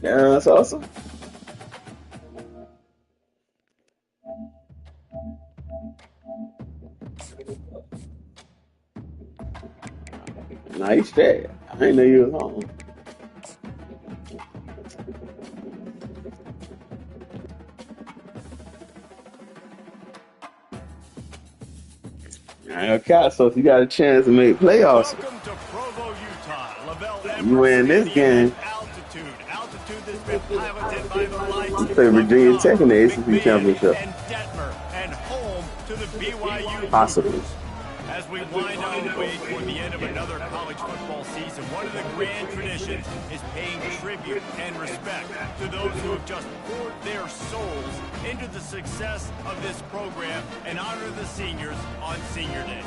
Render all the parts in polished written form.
Yeah, that's awesome. Nice check. I didn't know you was home. Okay, so if you got a chance to make playoffs, Welcome to Provo, Utah. Lavelle you win this game. Altitude that's been piloted by the lights You play Virginia Tech in the ACC championship. and Detmer, and home to the BYU Possibly. Cougars. As we wind our way toward the end of another college football season, one of the grand traditions is paying tribute and respect to those who have just poured their souls into the success of this program and honor the seniors on Senior Day.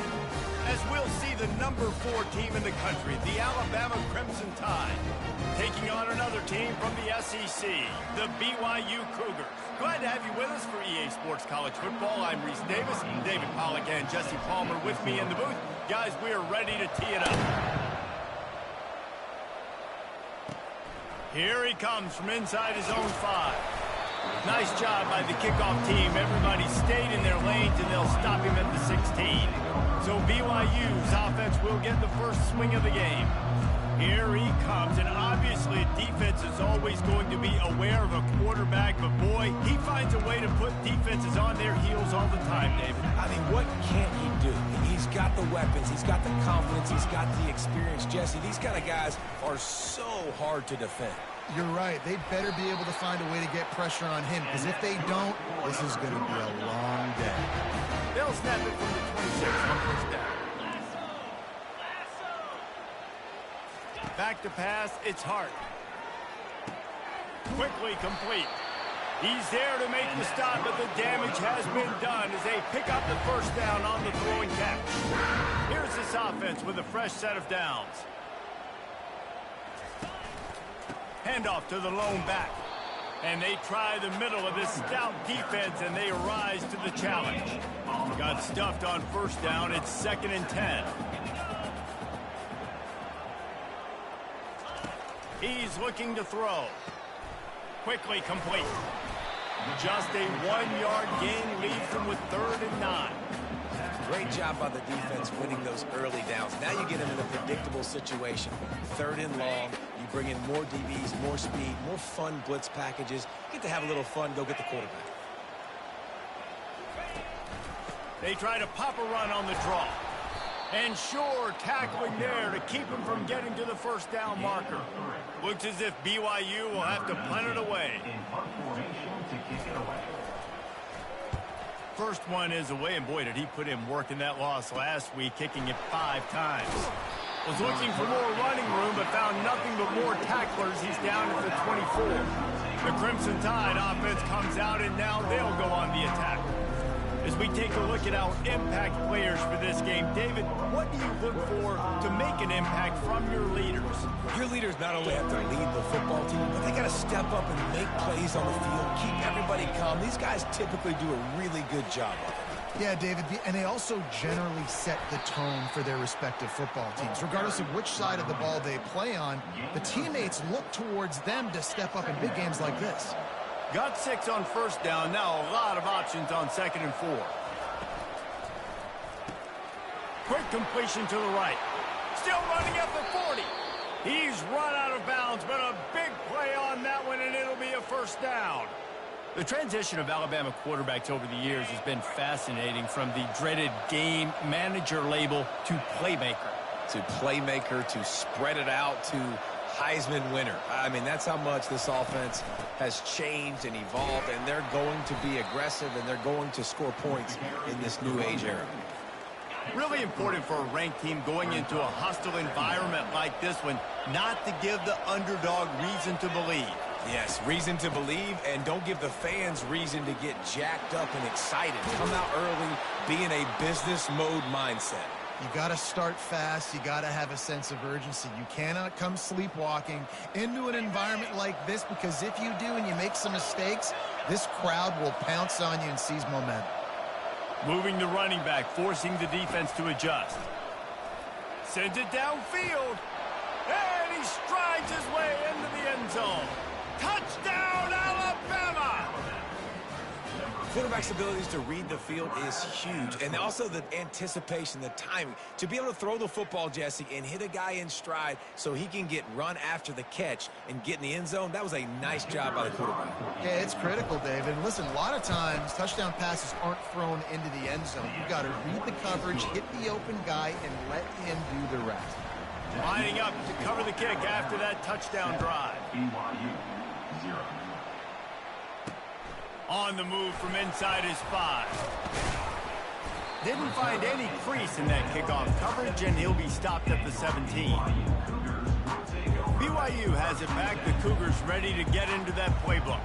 As we'll see the number 4 team in the country, the Alabama Crimson Tide, taking on another team from the SEC, the BYU Cougars. Glad to have you with us for EA Sports College Football. I'm Reese Davis, David Pollack and Jesse Palmer with me in the booth. Guys, we are ready to tee it up. Here he comes from inside his own 5. Nice job by the kickoff team. Everybody stayed in their lanes, and they'll stop him at the 16. So BYU's offense will get the first swing of the game. Here he comes, and obviously defense is always going to be aware of a quarterback, but boy, he finds a way to put defenses on their heels all the time, David. I mean, what can't he do? He's got the weapons, he's got the confidence, he's got the experience. Jesse, these kind of guys are so hard to defend. You're right. They better be able to find a way to get pressure on him, because if they don't, this is going to be a long day. They'll snap it from the 26 on first down. Back to pass, it's Hart. Quickly complete. He's there to make the stop, but the damage has been done as they pick up the first down on the throwing catch. Here's this offense with a fresh set of downs. Handoff to the lone back. And they try the middle of this stout defense, and they rise to the challenge. Got stuffed on first down. It's 2nd and 10. He's looking to throw. Quickly complete. Just a 1-yard gain leaves them with 3rd and 9. Great job by the defense winning those early downs. Now you get them in a predictable situation. 3rd and long. You bring in more DBs, more speed, more fun blitz packages. Get to have a little fun. Go get the quarterback. They try to pop a run on the draw. And sure, tackling there to keep him from getting to the first down marker. Looks as if BYU will have to punt it away. First one is away, and boy, did he put in work in that loss last week, kicking it 5 times. Was looking for more running room, but found nothing but more tacklers. He's down at the 24. The Crimson Tide offense comes out, and now they'll go on the attack. As we take a look at our impact players for this game, David, what do you look for to make an impact from your leaders? Your leaders not only have to lead the football team, but they got to step up and make plays on the field, keep everybody calm. These guys typically do a really good job of it. Yeah, David, and they also generally set the tone for their respective football teams. Regardless of which side of the ball they play on, the teammates look towards them to step up in big games like this. Got 6 on first down. Now a lot of options on 2nd and 4. Quick completion to the right. Still running at the 40. He's run out of bounds, but a big play on that one, and it'll be a first down. The transition of Alabama quarterbacks over the years has been fascinating, from the dreaded game manager label to playmaker. To spread it out, to Heisman winner. I mean, that's how much this offense has changed and evolved, and they're going to be aggressive, and they're going to score points in this new age era. Really important for a ranked team going into a hostile environment like this one, not to give the underdog reason to believe. Yes, reason to believe, and don't give the fans reason to get jacked up and excited. Come out early, be in a business mode mindset. You got to start fast. You got to have a sense of urgency. You cannot come sleepwalking into an environment like this, because if you do and you make some mistakes, this crowd will pounce on you and seize momentum. Moving the running back, forcing the defense to adjust. Sends it downfield. And he strides his way into the end zone. quarterback's abilities to read the field is huge. And also the anticipation, the timing. To be able to throw the football, Jesse, and hit a guy in stride so he can get run after the catch and get in the end zone, that was a nice job by the quarterback. Yeah, it's critical, David. Listen, a lot of times touchdown passes aren't thrown into the end zone. You've got to read the coverage, hit the open guy, and let him do the rest. Lining up to cover the kick after that touchdown drive. BYU 0. On the move from inside his 5. Didn't find any crease in that kickoff coverage, and he'll be stopped at the 17. BYU has it back. The Cougars ready to get into that playbook.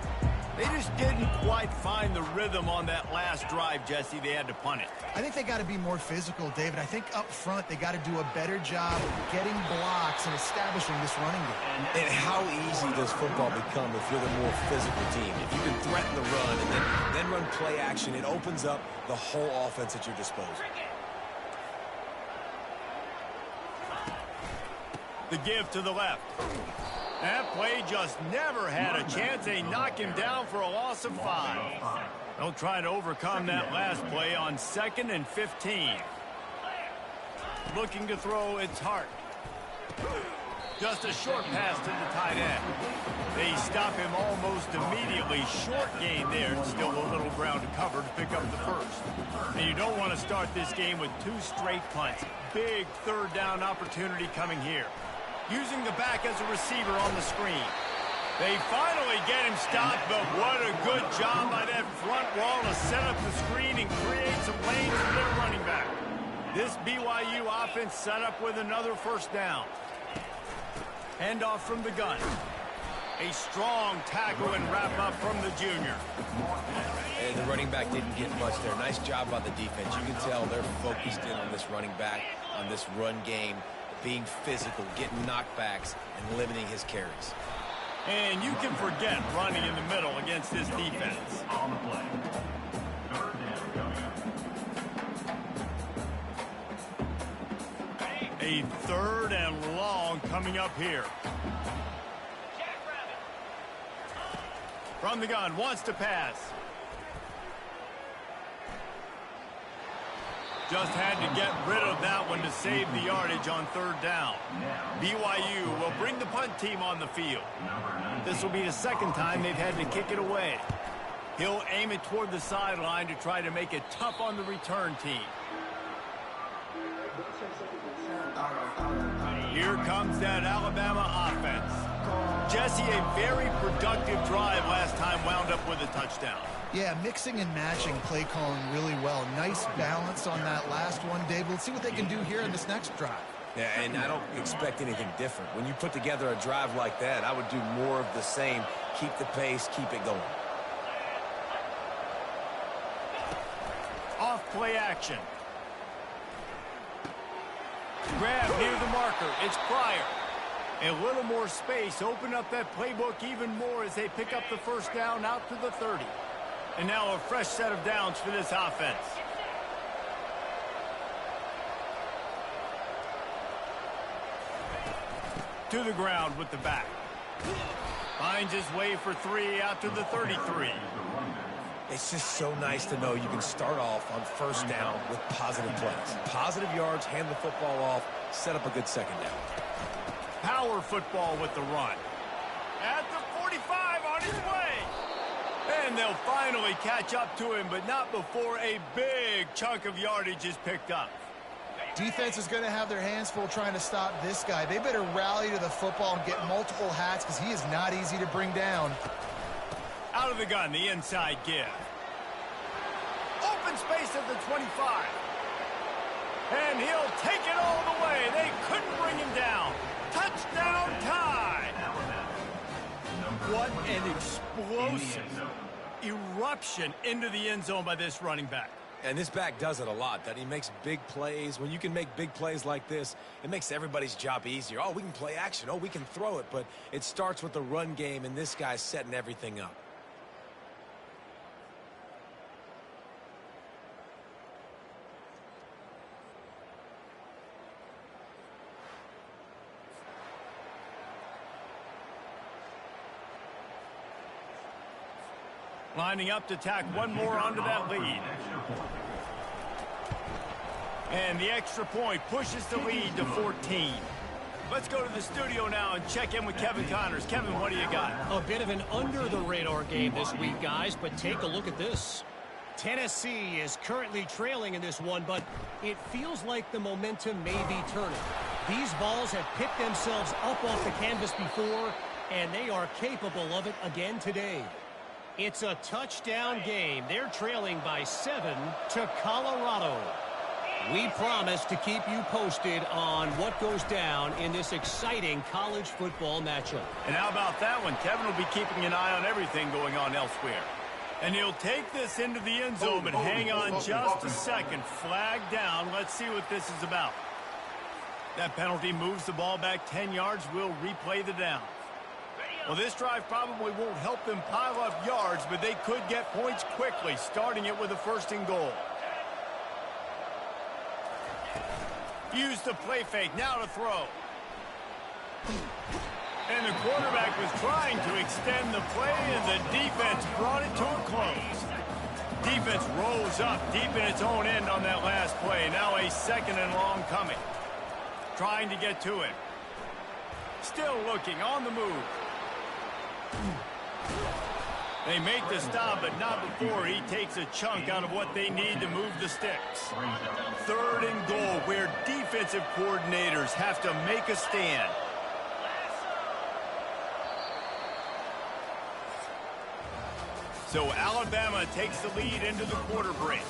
They just didn't quite find the rhythm on that last drive, Jesse. They had to punt it. I think they got to be more physical, David. I think up front they got to do a better job of getting blocks and establishing this running game. And how easy does football become if you're the more physical team? If you can threaten the run and then run play action, it opens up the whole offense at your disposal. The give to the left. That play just never had a chance. They knock him down for a loss of 5. They'll try to overcome that last play on 2nd and 15. Looking to throw, it's Hart. Just a short pass to the tight end. They stop him almost immediately. Short gain there. Still a little ground to cover to pick up the first. And you don't want to start this game with 2 straight punts. Big third down opportunity coming here. Using the back as a receiver on the screen. They finally get him stopped, but what a good job by that front wall to set up the screen and create some lanes for their running back. This BYU offense set up with another first down. Handoff from the gun. A strong tackle and wrap up from the junior. And the running back didn't get much there. Nice job by the defense. You can tell they're focused in on this running back, on this run game, being physical, getting knockbacks, and limiting his carries. And you can forget running in the middle against this defense. On the play. Third down coming up. A 3rd and long coming up here. From the gun, wants to pass. Just had to get rid of that one to save the yardage on 3rd down. BYU will bring the punt team on the field. This will be the 2nd time they've had to kick it away. He'll aim it toward the sideline to try to make it tough on the return team. Here comes that Alabama offense. Jesse, a very productive drive last time wound up with a touchdown. Yeah, mixing and matching play calling really well. Nice balance on that last one, Dave. Let's see what they can do here in this next drive. Yeah, and I don't expect anything different. When you put together a drive like that, I would do more of the same. Keep the pace, keep it going. Off play action. Grab near the marker. It's Pryor. A little more space. Open up that playbook even more as they pick up the first down out to the 30. And now a fresh set of downs for this offense. To the ground with the back. Finds his way for 3 out to the 33. It's just so nice to know you can start off on first down with positive plays. Positive yards, hand the football off, set up a good second down. Power football with the run. At the 45 on his way. And they'll finally catch up to him, but not before a big chunk of yardage is picked up. Defense is going to have their hands full trying to stop this guy. They better rally to the football and get multiple hats because he is not easy to bring down. Out of the gun, the inside give. Open space at the 25. And he'll take it all the way. They couldn't bring him down. Touchdown tie. What an explosive eruption into the end zone by this running back. And this back does it a lot, that he makes big plays. When you can make big plays like this, it makes everybody's job easier. Oh, we can play action. Oh, we can throw it. But it starts with the run game, and this guy's setting everything up. Lining up to tack one more onto that lead. And the extra point pushes the lead to 14. Let's go to the studio now and check in with Kevin Connors. Kevin, what do you got? A bit of an under-the-radar game this week, guys, but take a look at this. Tennessee is currently trailing in this one, but it feels like the momentum may be turning. These balls have picked themselves up off the canvas before, and they are capable of it again today. It's a touchdown game. They're trailing by 7 to Colorado. We promise to keep you posted on what goes down in this exciting college football matchup. And how about that one? Kevin will be keeping an eye on everything going on elsewhere. And he'll take this into the end zone, but hang on just a second. Flag down. Let's see what this is about. That penalty moves the ball back 10 yards. We'll replay the down. Well, this drive probably won't help them pile up yards, but they could get points quickly, starting it with a 1st and goal. Use the play fake, now to throw. And the quarterback was trying to extend the play, and the defense brought it to a close. Defense rose up deep in its own end on that last play. Now a 2nd and long coming. Trying to get to it. Still looking, on the move. They make the stop, but not before he takes a chunk out of what they need to move the sticks. 3rd and goal, where defensive coordinators have to make a stand. So Alabama takes the lead into the quarter break.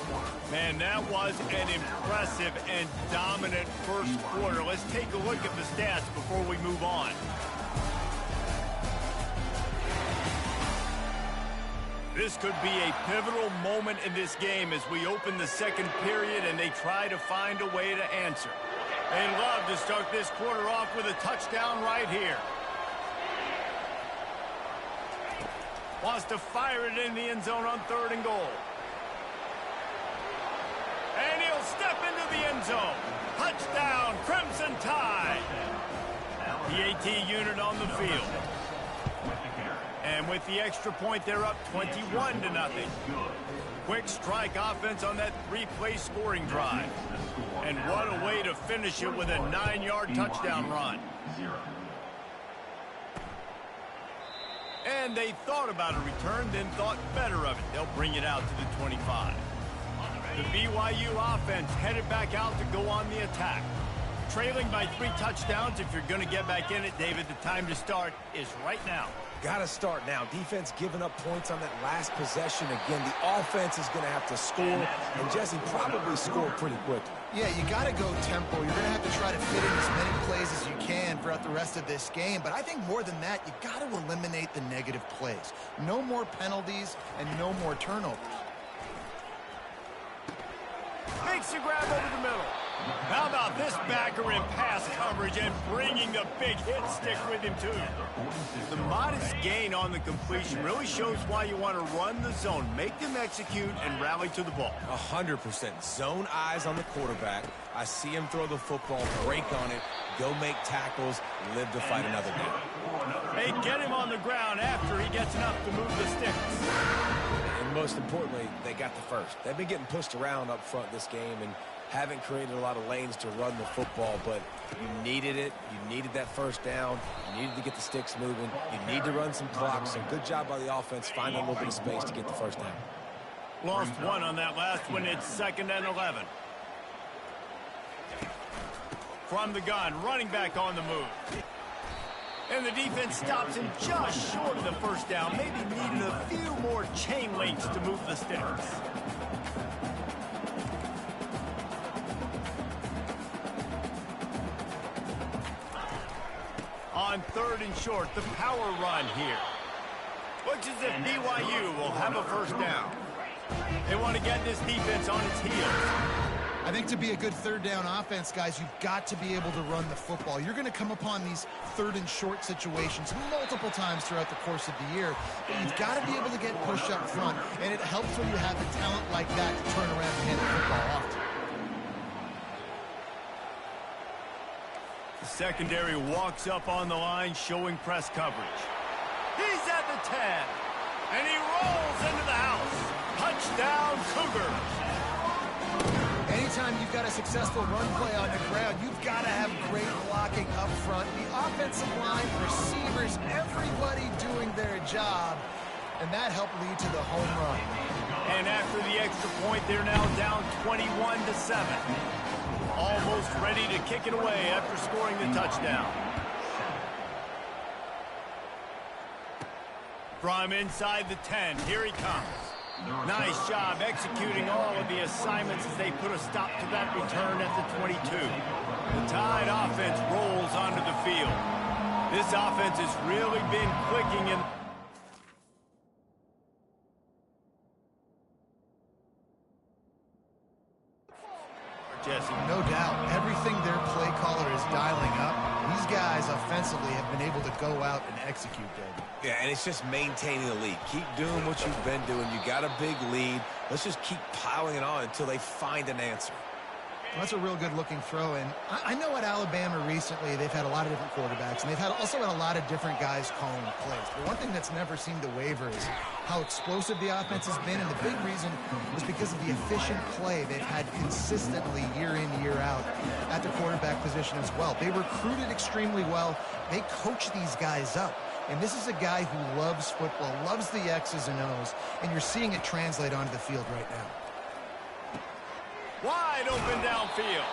Man, that was an impressive and dominant first quarter. Let's take a look at the stats before we move on. This could be a pivotal moment in this game as we open the 2nd period and they try to find a way to answer. They'd love to start this quarter off with a touchdown right here. Wants to fire it in the end zone on 3rd and goal. And he'll step into the end zone. Touchdown, Crimson Tide. The AT unit on the field. And with the extra point, they're up 21-0. Quick strike offense on that 3-play scoring drive. And what a way to finish it with a 9-yard touchdown run. And they thought about a return, then thought better of it. They'll bring it out to the 25. The BYU offense headed back out to go on the attack. Trailing by 3 touchdowns. If you're going to get back in it, David, the time to start is right now. Got to start now. Defense giving up points on that last possession. Again, the offense is going to have to score, and Jesse probably scored pretty quickly. Yeah, you got to go tempo. You're going to have to try to fit in as many plays as you can throughout the rest of this game. But I think more than that, you got to eliminate the negative plays. No more penalties and no more turnovers. Makes the grab over the middle. How about this backer in pass coverage and bringing the big hit stick with him, too? The modest gain on the completion really shows why you want to run the zone, make them execute, and rally to the ball. 100%. Zone eyes on the quarterback. I see him throw the football, break on it, go make tackles, live to fight another down. They get him on the ground after he gets enough to move the sticks. And most importantly, they got the first. They've been getting pushed around up front this game and haven't created a lot of lanes to run the football, but you needed it. You needed that first down. You needed to get the sticks moving. You need to run some clocks. So good job by the offense finding a little bit of space to get the first down. Lost one on that last one. It's 2nd and 11. From the gun, running back on the move. And the defense stops him just short of the first down. Maybe needed a few more chain links to move the sticks. On 3rd and short, the power run here. Looks as if BYU will have a first down. They want to get this defense on its heels. I think to be a good 3rd down offense, guys, you've got to be able to run the football. You're going to come upon these 3rd and short situations multiple times throughout the course of the year. But you've got to be able to get pushed up front, and it helps when you have the talent like that to turn around and hand the football off to. The secondary walks up on the line, showing press coverage. He's at the 10, and he rolls into the Cougars. Anytime you've got a successful run play on the ground, you've got to have great blocking up front. The offensive line, receivers, everybody doing their job. And that helped lead to the home run. And after the extra point, they're now down 21-7. Almost ready to kick it away after scoring the touchdown. From inside the 10, here he comes. Nice job executing all of the assignments as they put a stop to that return at the 22. The Tide offense rolls onto the field. This offense has really been clicking in. Jesse. No doubt. Everything their play caller is dialing up, these guys offensively have been able to go out and execute, David. Yeah, and it's just maintaining the lead. Keep doing what you've been doing. You got a big lead. Let's just keep piling it on until they find an answer. That's a real good-looking throw, and I know at Alabama recently they've had a lot of different quarterbacks, and they've also had a lot of different guys calling plays. But one thing that's never seemed to waver is how explosive the offense has been, and the big reason was because of the efficient play they've had consistently year in, year out at the quarterback position as well. They recruited extremely well. They coach these guys up. And this is a guy who loves football, loves the X's and O's, and you're seeing it translate onto the field right now. Wide open downfield.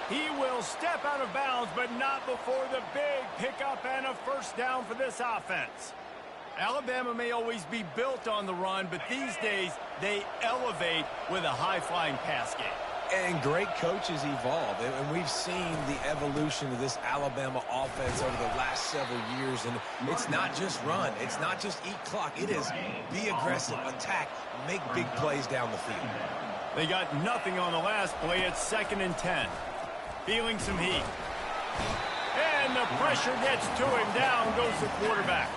He will step out of bounds, but not before the big pickup and a first down for this offense. Alabama may always be built on the run, but these days they elevate with a high-flying pass game. And great coaches evolve, and we've seen the evolution of this Alabama offense over the last several years, and it's not just run, it's not just eat clock, it is be aggressive, attack, make big plays down the field. They got nothing on the last play. It's 2nd and 10. Feeling some heat. And the pressure gets to him. Down goes the quarterback.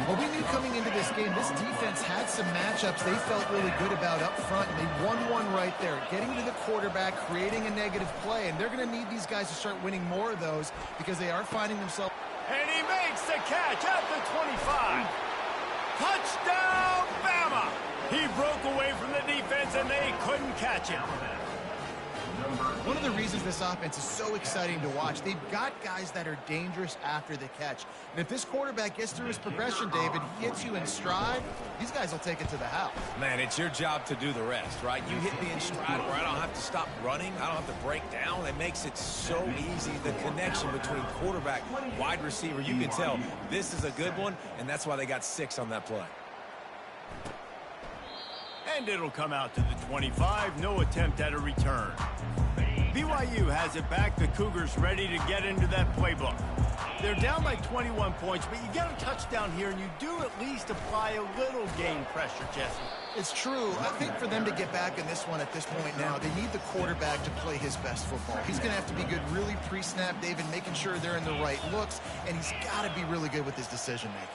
Well, we knew coming into this game, this defense had some matchups they felt really good about up front, and they won one right there, getting to the quarterback, creating a negative play, and they're going to need these guys to start winning more of those because they are finding themselves. And he makes the catch at the 25. Touchdown, Bama! He broke away from the defense, and they couldn't catch him. One of the reasons this offense is so exciting to watch, they've got guys that are dangerous after the catch. And if this quarterback gets through his progression, David, he hits you in stride, these guys will take it to the house. Man, it's your job to do the rest, right? You hit me in stride where I don't have to stop running. I don't have to break down. It makes it so easy. The connection between quarterback, wide receiver, you can tell this is a good one, and that's why they got 6 on that play. And it'll come out to the 25. No attempt at a return. BYU has it back. The Cougars ready to get into that playbook. They're down by 21 points, but you get a touchdown here, and you do at least apply a little game pressure, Jesse. It's true. I think for them to get back in this one at this point now, they need the quarterback to play his best football. He's going to have to be good really pre-snap, David, making sure they're in the right looks, and he's got to be really good with his decision-making.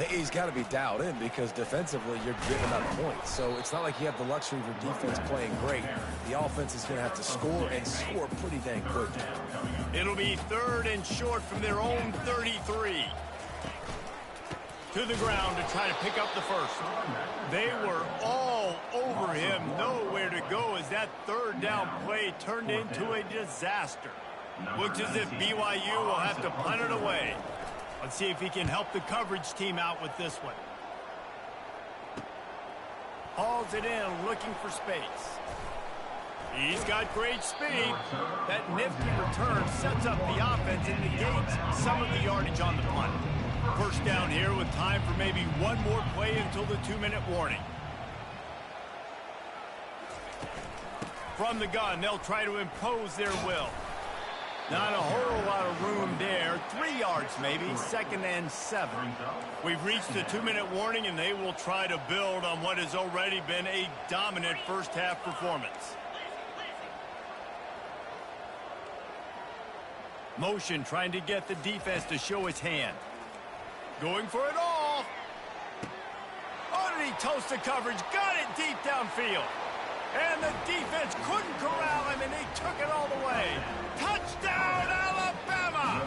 He's got to be dialed in because defensively you're giving up points. So it's not like you have the luxury of your defense playing great. The offense is going to have to score and score pretty dang quick. It'll be 3rd and short from their own 33. To the ground to try to pick up the first. They were all over him. Nowhere to go as that 3rd down play turned into a disaster. Looks as if BYU will have to punt it away. Let's see if he can help the coverage team out with this one. Hauls it in, looking for space. He's got great speed. That nifty return sets up the offense and negates some of the yardage on the punt. First down here with time for maybe one more play until the 2-minute warning. From the gun, they'll try to impose their will. Not a whole lot of room there. 3 yards maybe, 2nd and 7. We've reached the 2-minute warning, and they will try to build on what has already been a dominant first-half performance. Motion trying to get the defense to show its hand. Going for it all. Oh, did he toast the coverage? Got it deep downfield. And the defense couldn't corral him, and he took it all the way. Touchdown, Alabama!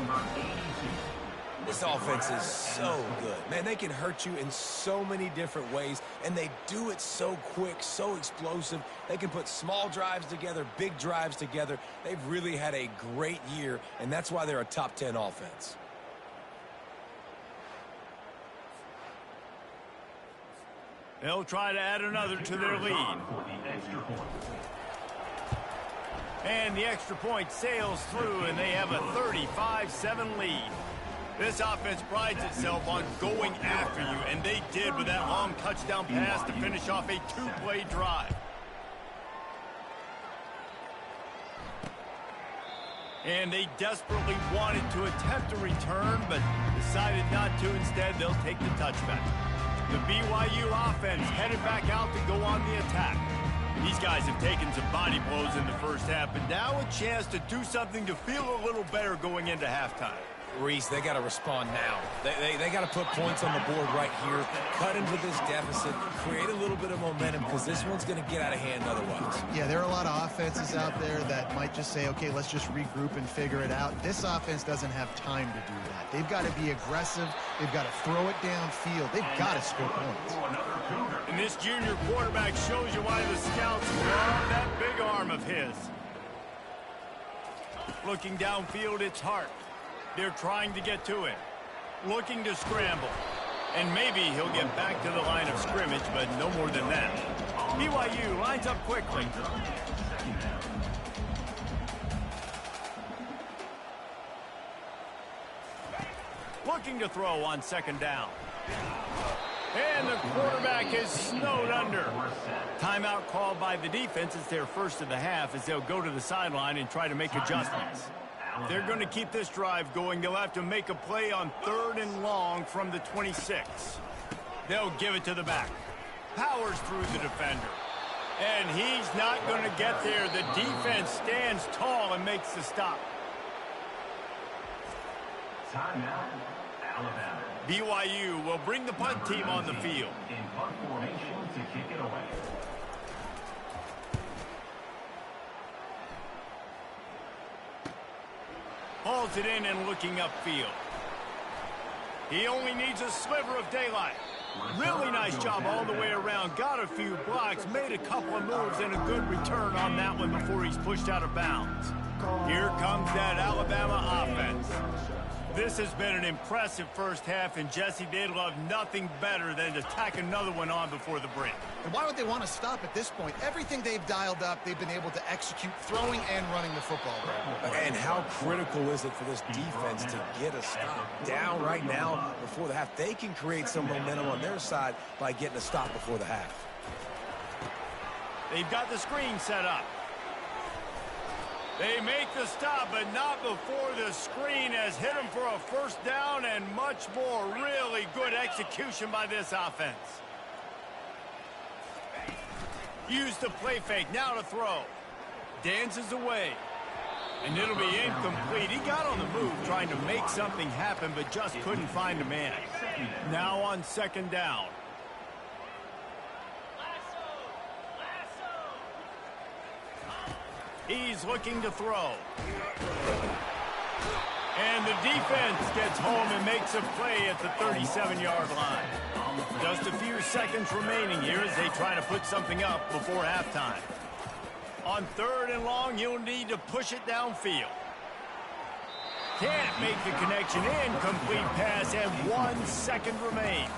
This offense is so good. Man, they can hurt you in so many different ways, and they do it so quick, so explosive. They can put small drives together, big drives together. They've really had a great year, and that's why they're a top 10 offense. They'll try to add another to their lead. And the extra point sails through, and they have a 35-7 lead. This offense prides itself on going after you, and they did with that long touchdown pass to finish off a two-play drive. And they desperately wanted to attempt a return, but decided not to. Instead, they'll take the touchback. The BYU offense headed back out to go on the attack. These guys have taken some body blows in the first half, but now a chance to do something to feel a little better going into halftime. Reese, they got to respond now. They got to put points on the board right here, cut into this deficit, create a little bit of momentum, because this one's going to get out of hand otherwise. Yeah, there are a lot of offenses out there that might just say, okay, let's just regroup and figure it out. This offense doesn't have time to do that. They've got to be aggressive. They've got to throw it downfield. They've got to score points. And this junior quarterback shows you why the scouts love that big arm of his. Looking downfield, it's Hart. They're trying to get to him. Looking to scramble. And maybe he'll get back to the line of scrimmage, but no more than that. BYU lines up quickly. Looking to throw on second down. And the quarterback is snowed under. Timeout called by the defense. It's their first of the half as they'll go to the sideline and try to make adjustments. If they're going to keep this drive going, they'll have to make a play on 3rd and long from the 26. They'll give it to the back. Powers through the defender. And he's not going to get there. The defense stands tall and makes the stop. Timeout, Alabama. BYU will bring the punt team on the field. In punt formation to kick it away. Hauls it in and looking upfield. He only needs a sliver of daylight. Really nice job all the way around. Got a few blocks, made a couple of moves, and a good return on that one before he's pushed out of bounds. Here comes that Alabama offense. This has been an impressive first half, and Jesse, they'd love nothing better than to tack another one on before the break. And why would they want to stop at this point? Everything they've dialed up, they've been able to execute throwing and running the football. And how critical is it for this defense to get a stop down right now before the half? They can create some momentum on their side by getting a stop before the half. They've got the screen set up. They make the stop, but not before the screen has hit them for a first down and much more. Really good execution by this offense. Use the play fake, now to throw. Dances away. And it'll be incomplete. He got on the move trying to make something happen, but just couldn't find a man. Now on second down. He's looking to throw. And the defense gets home and makes a play at the 37-yard line. Just a few seconds remaining here as they try to put something up before halftime. On 3rd and long, you'll need to push it downfield. Can't make the connection. Incomplete pass, and 1 second remains.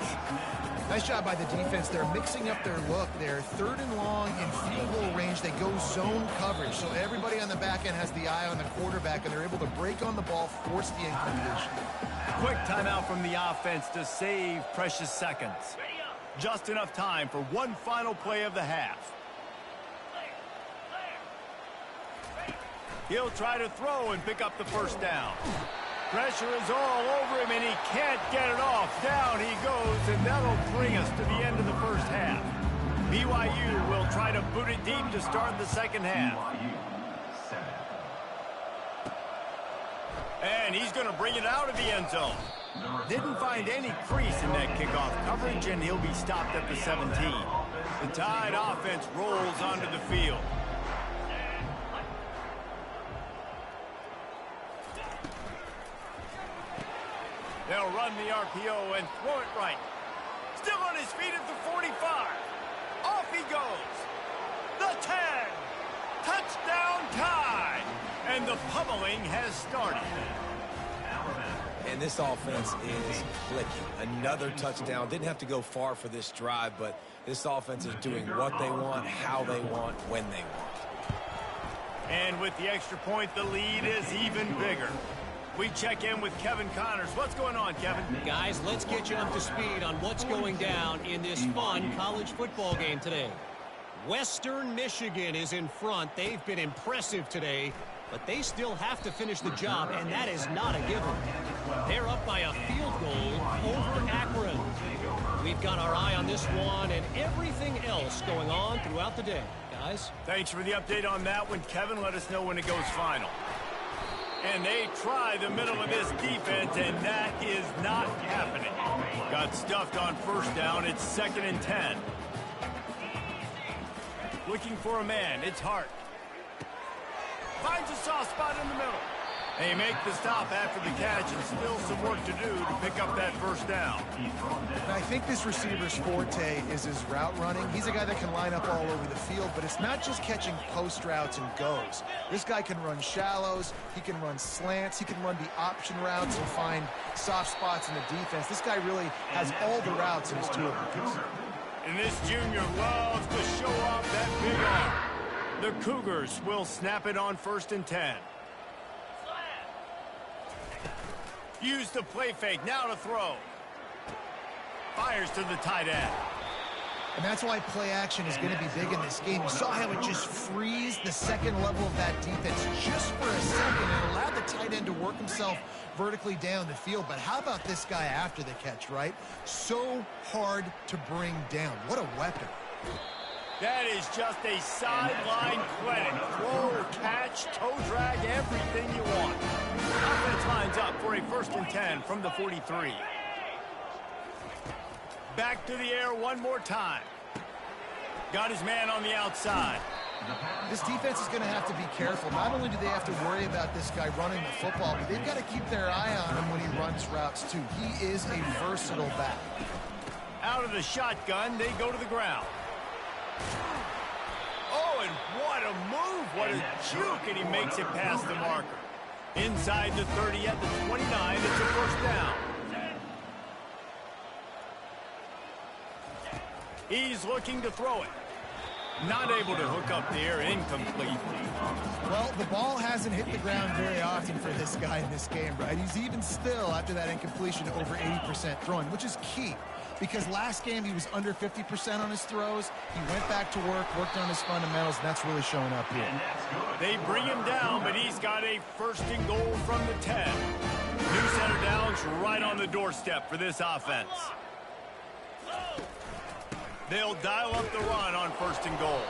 Nice job by the defense. They're mixing up their look. They're 3rd and long in field goal range. They go zone coverage. So everybody on the back end has the eye on the quarterback, and they're able to break on the ball, force the incompletion. Quick timeout from the offense to save precious seconds. Just enough time for one final play of the half. He'll try to throw and pick up the first down. Pressure is all over him, and he can't get it off. Down he goes, and that'll bring us to the end of the first half. BYU will try to boot it deep to start the second half. And he's going to bring it out of the end zone. Didn't find any crease in that kickoff coverage, and he'll be stopped at the 17. The Tide offense rolls onto the field. They'll run the RPO and throw it right. Still on his feet at the 45. Off he goes. The 10. Touchdown tie. And the pummeling has started. And this offense is clicking. Another touchdown. Didn't have to go far for this drive, but this offense is doing what they want, how they want, when they want. And with the extra point, the lead is even bigger. We check in with Kevin Connors. What's going on, Kevin? Guys, let's get you up to speed on what's going down in this fun college football game today. Western Michigan is in front. They've been impressive today, but they still have to finish the job, and that is not a given. They're up by a field goal over Akron. We've got our eye on this one and everything else going on throughout the day. Guys? Thanks for the update on that one, Kevin. Let us know when it goes final. And they try the middle of this defense, and that is not happening. Got stuffed on first down. It's 2nd and 10. Looking for a man. It's Hart. Finds a soft spot in the middle. They make the stop after the catch, and still some work to do to pick up that first down. And I think this receiver's forte is his route running. He's a guy that can line up all over the field, but it's not just catching post routes and goes. This guy can run shallows, he can run slants, he can run the option routes and find soft spots in the defense. This guy really has all the routes in his toolbox. And this junior loves to show off that big arm. The Cougars will snap it on 1st and 10. Use the play fake, now to throw. Fires to the tight end. And that's why play action is going to be big in this game. You saw how it just frees the second level of that defense just for a second and allowed the tight end to work himself vertically down the field. But how about this guy after the catch, right? So hard to bring down. What a weapon. That is just a sideline clinic. Throw, catch, toe drag, everything you want. Offense lines up for a 1st and 10 from the 43. Back to the air one more time. Got his man on the outside. This defense is going to have to be careful. Not only do they have to worry about this guy running the football, but they've got to keep their eye on him when he runs routes too. He is a versatile back. Out of the shotgun, they go to the ground. Oh, and what a move. What a juke, and he makes it past the marker. Inside the 30 at the 29, it's a first down. He's looking to throw it. Not able to hook up there, incomplete. Well, the ball hasn't hit the ground very often for this guy in this game, right? He's even still, after that incompletion, over 80% throwing, which is key. Because last game he was under 50% on his throws. He went back to work, worked on his fundamentals, and that's really showing up here. They bring him down, but he's got a 1st and goal from the 10. New center downs right on the doorstep for this offense. They'll dial up the run on 1st and goal.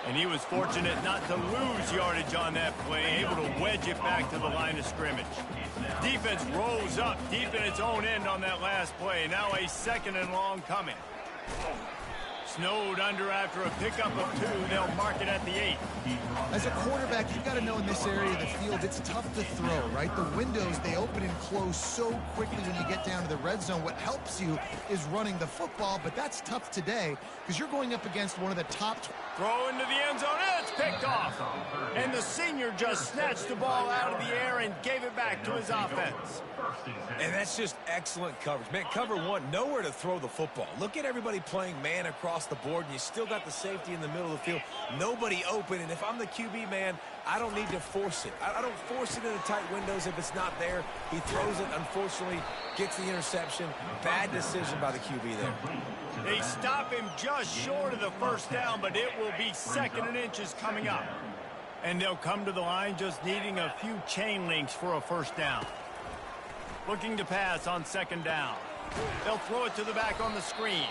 And he was fortunate not to lose yardage on that play, able to wedge it back to the line of scrimmage. Defense rose up deep in its own end on that last play. Now a 2nd and long coming. Snowed under after a pickup of 2. They'll mark it at the 8. As a quarterback, you've got to know in this area of the field, it's tough to throw, right? The windows, they open and close so quickly when you get down to the red zone. What helps you is running the football, but that's tough today because you're going up against one of the top... Throw into the end zone, it's picked off. And the senior just snatched the ball out of the air and gave it back to his offense. And that's just excellent coverage. Man, cover one, nowhere to throw the football. Look at everybody playing man across the board, and you still got the safety in the middle of the field. Nobody open, and if I'm the QB, man, I don't need to force it. I don't force it into tight windows if it's not there. He throws it, unfortunately, gets the interception. Bad decision by the QB there. They stop him just short of the first down, but it will be 2nd and inches coming up. And they'll come to the line just needing a few chain links for a first down. Looking to pass on 2nd down. They'll throw it to the back on the screen.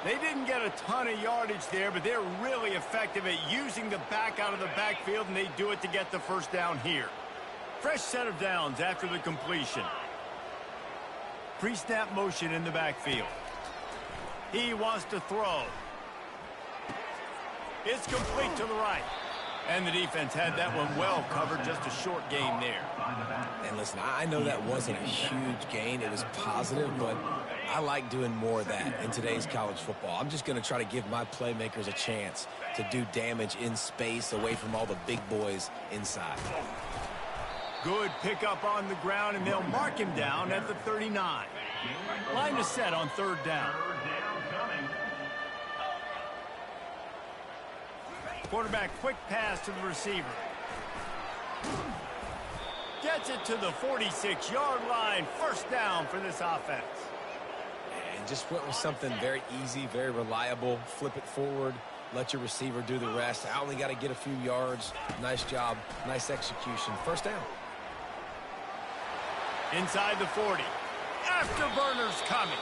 They didn't get a ton of yardage there, but they're really effective at using the back out of the backfield, and they do it to get the first down here. Fresh set of downs after the completion. Pre-snap motion in the backfield. He wants to throw. It's complete to the right. And the defense had that one well covered, just a short game there. And listen, I know that wasn't a huge gain. It was positive, but I like doing more of that in today's college football. I'm just going to try to give my playmakers a chance to do damage in space away from all the big boys inside. Good pickup on the ground, and they'll mark him down at the 39. Line is set on 3rd down. Quarterback quick pass to the receiver. Gets it to the 46-yard line. 1st down for this offense. And just went with something very easy, very reliable. Flip it forward. Let your receiver do the rest. I only got to get a few yards. Nice job. Nice execution. 1st down. Inside the 40. Afterburner's coming.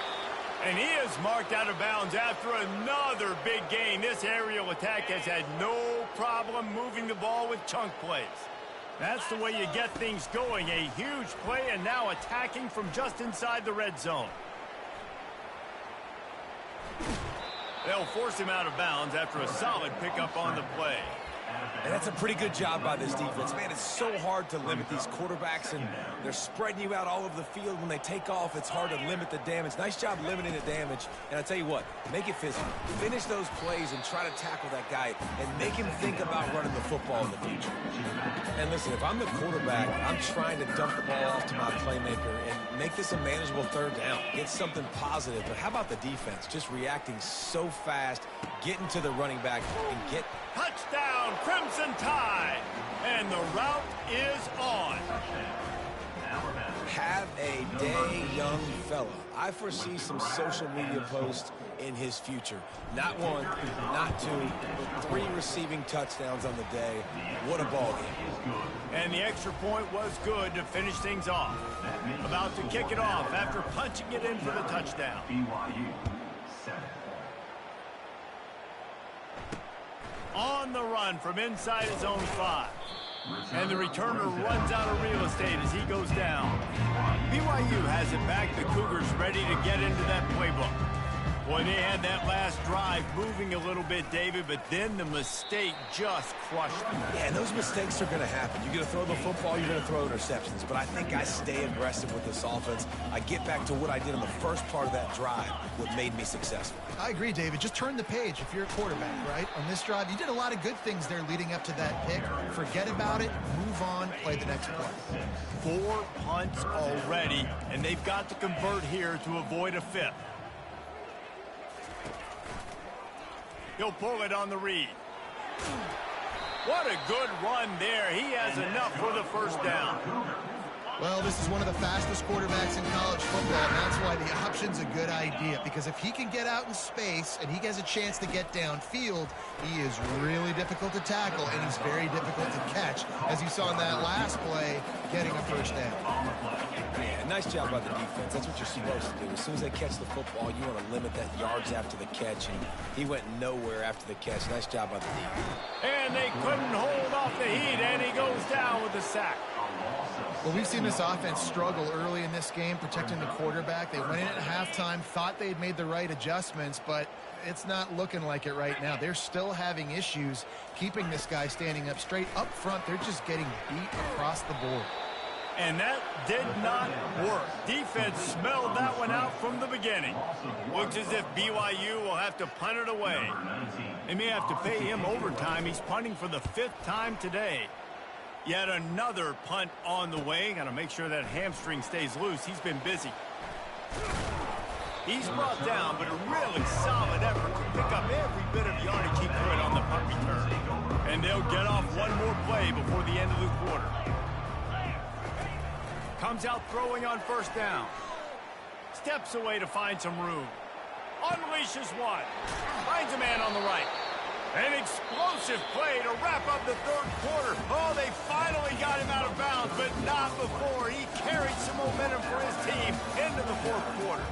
And he is marked out of bounds after another big gain. This aerial attack has had no problem moving the ball with chunk plays. That's the way you get things going. A huge play, and now attacking from just inside the red zone. They'll force him out of bounds after a solid pickup on the play. And that's a pretty good job by this defense. Man, it's so hard to limit these quarterbacks, and they're spreading you out all over the field. When they take off, it's hard to limit the damage. Nice job limiting the damage. And I tell you what, make it physical. Finish those plays and try to tackle that guy and make him think about running the football in the future. And listen, if I'm the quarterback, I'm trying to dump the ball off to my playmaker and make this a manageable 3rd down. Get something positive. But how about the defense? Just reacting so fast, getting to the running back and get... Touchdown, Crimson Tide! And the route is on. Have a day, young fella. I foresee some social media posts in his future. Not 1, not 2, but 3 receiving touchdowns on the day. What a ball game. And the extra point was good to finish things off. About to kick it off after punching it in for the touchdown. BYU 7. On the run from inside his own 5. And the returner runs out of real estate as he goes down. BYU has it back. The Cougars ready to get into that playbook. Boy, they had that last drive moving a little bit, David, but then the mistake just crushed them. Yeah, those mistakes are going to happen. You're going to throw the football, you're going to throw interceptions. But I think I stay aggressive with this offense. I get back to what I did in the first part of that drive, what made me successful. I agree, David. Just turn the page if you're a quarterback, right? On this drive, you did a lot of good things there leading up to that pick. Forget about it, move on, play the next play. 4 punts already, and they've got to convert here to avoid a 5th. He'll pull it on the read. What a good run there. He has enough for the 1st down. Well, this is one of the fastest quarterbacks in college football, and that's why the option's a good idea. Because if he can get out in space and he has a chance to get downfield, he is really difficult to tackle, and he's very difficult to catch. As you saw in that last play, getting a 1st down. Yeah, nice job by the defense. That's what you're supposed to do. As soon as they catch the football, you want to limit that yards after the catch, and he went nowhere after the catch. Nice job by the defense. And they couldn't hold off the heat, and he goes down with the sack. Well, we've seen this offense struggle early in this game, protecting the quarterback. They went in at halftime, thought they'd made the right adjustments, but it's not looking like it right now. They're still having issues keeping this guy standing up straight. Up front, they're just getting beat across the board. And that did not work. Defense smelled that one out from the beginning. Looks as if BYU will have to punt it away. They may have to pay him overtime. He's punting for the 5th time today. Yet another punt on the way. Got to make sure that hamstring stays loose. He's been busy. He's brought down, but a really solid effort to pick up every bit of yardage he could on the punt return. And they'll get off one more play before the end of the quarter. Comes out throwing on 1st down. Steps away to find some room. Unleashes one. Finds a man on the right. An explosive play to wrap up the 3rd quarter. Oh, they finally got him out of bounds, but not before. He carried some momentum for his team into the 4th quarter.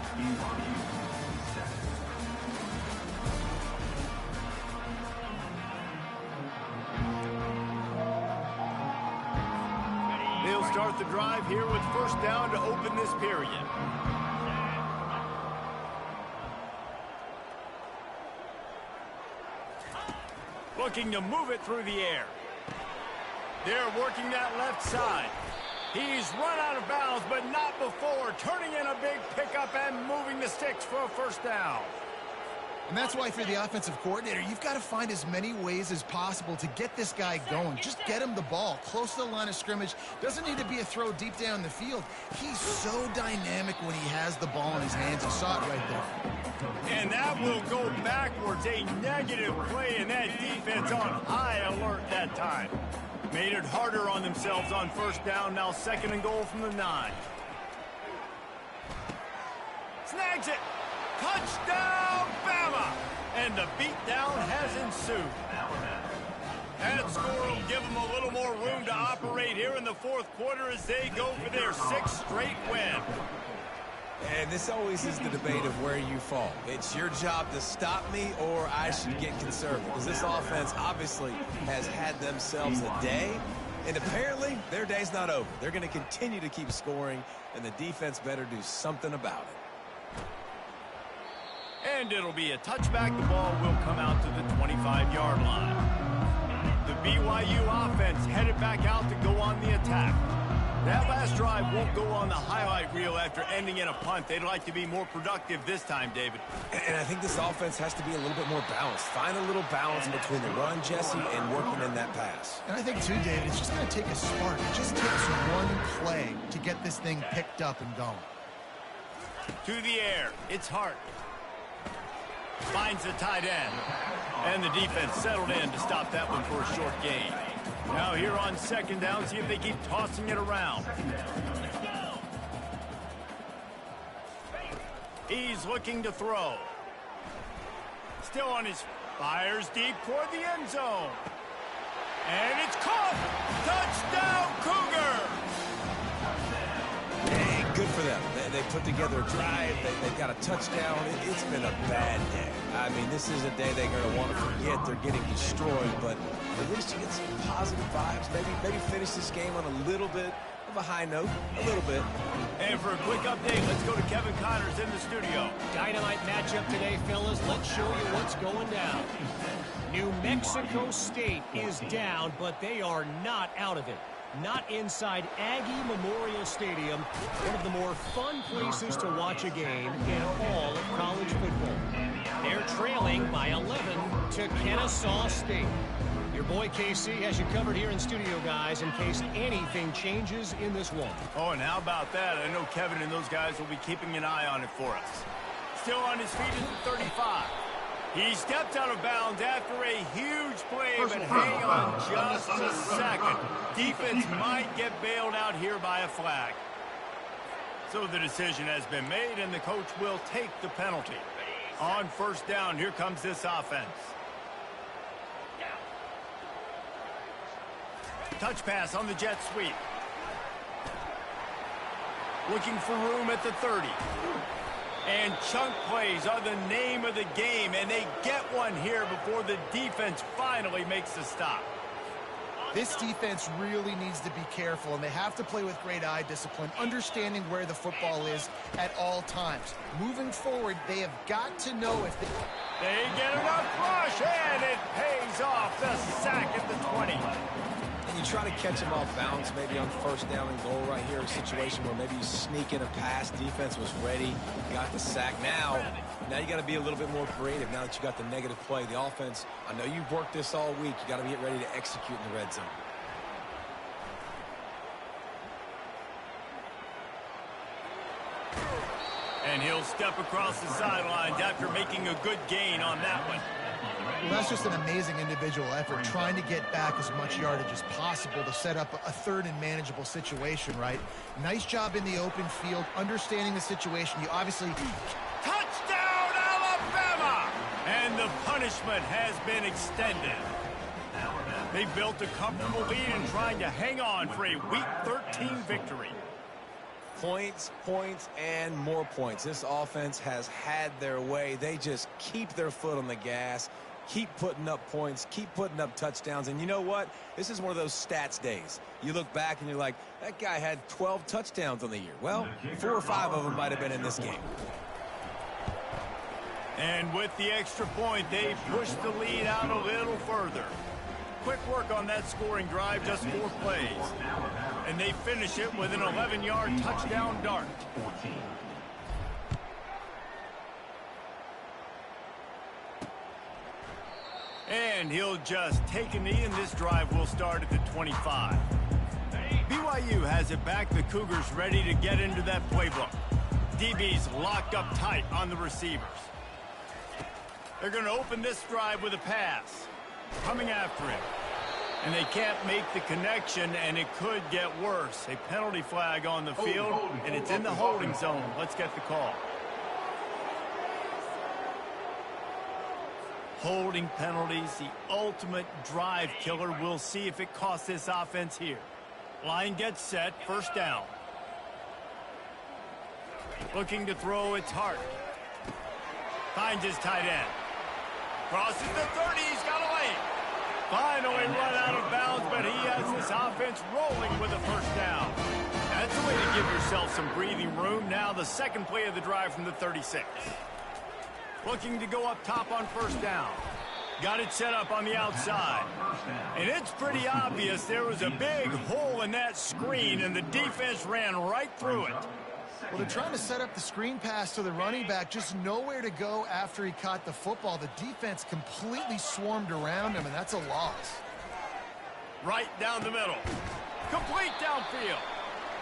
They'll start the drive here with 1st down to open this period. Looking to move it through the air. They're working that left side. He's run out of bounds, but not before turning in a big pickup and moving the sticks for a first down. And that's why, if you're the offensive coordinator, you've got to find as many ways as possible to get this guy going. Just get him the ball close to the line of scrimmage. Doesn't need to be a throw deep down the field. He's so dynamic when he has the ball in his hands. You saw it right there. And that will go backwards. A negative play, and that defense on high alert that time. Made it harder on themselves on first down. Now 2nd and goal from the 9. Snags it. Touchdown, Bama! And the beatdown has ensued. That score will give them a little more room to operate here in the 4th quarter as they go for their 6th straight win. And this always is the debate of where you fall. It's your job to stop me, or I should get conservative. Because this offense obviously has had themselves a day, and apparently their day's not over. They're going to continue to keep scoring, and the defense better do something about it. And it'll be a touchback. The ball will come out to the 25-yard line. The BYU offense headed back out to go on the attack. That last drive won't go on the highlight reel after ending in a punt. They'd like to be more productive this time, David. And I think this offense has to be a little bit more balanced. Find a little balance between the run, Jesse, and working in that pass. And I think, too, David, it's just going to take a spark. It just takes one play to get this thing picked up and going. To the air. It's Hart. Finds the tight end. And the defense settled in to stop that one for a short gain. Now here on 2nd down, see if they keep tossing it around. He's looking to throw. Still on his fires deep toward the end zone. And it's caught! Touchdown, Cougar! Hey, good for them. They put together a drive. They got a touchdown. It's been a bad day. I mean, this is a day they're going to want to forget. They're getting destroyed, but at least you get some positive vibes. Maybe finish this game on a little bit of a high note, a little bit. And for a quick update, let's go to Kevin Connors in the studio. Dynamite matchup today, fellas. Let's show you what's going down. New Mexico State is down, but they are not out of it. Not inside Aggie Memorial Stadium, one of the more fun places to watch a game in all of college football. They're trailing by 11 to Kennesaw State. Your boy KC has you covered here in studio, guys, in case anything changes in this one. Oh, and how about that? I know Kevin and those guys will be keeping an eye on it for us. Still on his feet at the 35. He stepped out of bounds after a huge play, but hang on just a second. Defense might get bailed out here by a flag. So the decision has been made, and the coach will take the penalty. On first down, here comes this offense. Touch pass on the jet sweep. Looking for room at the 30. And chunk plays are the name of the game, and they get one here before the defense finally makes the stop. This defense really needs to be careful, and they have to play with great eye discipline, understanding where the football is at all times. Moving forward, they have got to know if they get enough rush, and it pays off. The sack at the 20. And you try to catch them off balance, maybe on first down and goal right here, a situation where maybe you sneak in a pass, defense was ready, got the sack. Now you got to be a little bit more creative now that you got the negative play. The offense, I know you've worked this all week. You got to get ready to execute in the red zone. And he'll step across the sidelines after making a good gain on that one. Well, that's just an amazing individual effort, trying to get back as much yardage as possible to set up a third and manageable situation, right? Nice job in the open field, understanding the situation. You obviously... Touchdown, Alabama! And the punishment has been extended. They built a comfortable lead and trying to hang on for a Week 13 victory. Points, points, and more points. This offense has had their way. They just keep their foot on the gas, keep putting up points, keep putting up touchdowns. And you know what? This is one of those stats days. You look back and you're like, that guy had 12 touchdowns on the year. Well, 4 or 5 of them might have been in this game. And with the extra point, they pushed the lead out a little further. quick work on that scoring drive, just 4 plays. And they finish it with an 11-yard touchdown dart. And he'll just take a knee, and this drive will start at the 25. BYU has it back. The Cougars ready to get into that playbook. DB's locked up tight on the receivers. They're going to open this drive with a pass. Coming after him. And they can't make the connection, and it could get worse. A penalty flag on the field, and it's in the holding zone. Let's get the call. Holding penalties, the ultimate drive killer. We'll see if it costs this offense here. Line gets set, first down. Looking to throw, it's Hart. Finds his tight end. Crosses the 30, he's got a lane. Finally run out of bounds, but he has this offense rolling with a first down. That's a way to give yourself some breathing room. Now the second play of the drive from the 36. Looking to go up top on first down. Got it set up on the outside. And it's pretty obvious there was a big hole in that screen, and the defense ran right through it. Well, they're trying to set up the screen pass to the running back, just nowhere to go after he caught the football. The defense completely swarmed around him, and that's a loss. Right down the middle. Complete downfield.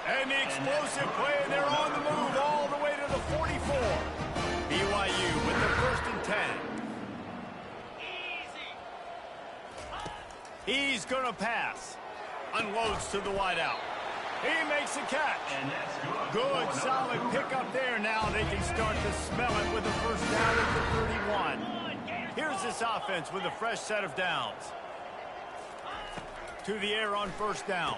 And the explosive play, and they're on the move all the way to the 44. BYU with the 1st and 10. He's going to pass. Unloads to the wideout. He makes a catch. Good, solid pickup there. Now they can start to smell it with a first down at the 31. Here's this offense with a fresh set of downs. To the air on first down.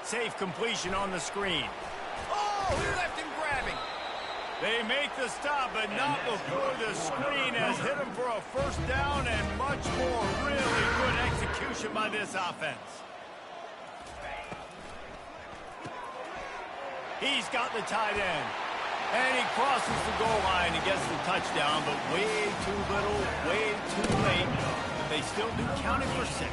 Safe completion on the screen. Oh, he left him grabbing. They make the stop, but not before the screen has hit him for a first down and much more. Really good execution by this offense. He's got the tight end. And he crosses the goal line and gets the touchdown, but way too little, way too late. They still do count it for 6.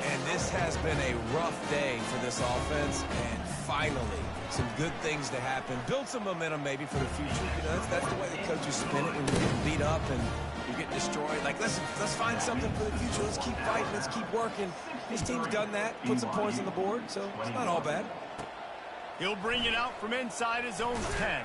And this has been a rough day for this offense, and finally some good things to happen. Build some momentum maybe for the future. You know, that's the way the coaches spin it when you're getting beat up and you're getting destroyed. Like, listen, let's find something for the future. Let's keep fighting. Let's keep working. This team's done that, put some points on the board, so it's not all bad. He'll bring it out from inside his own 10.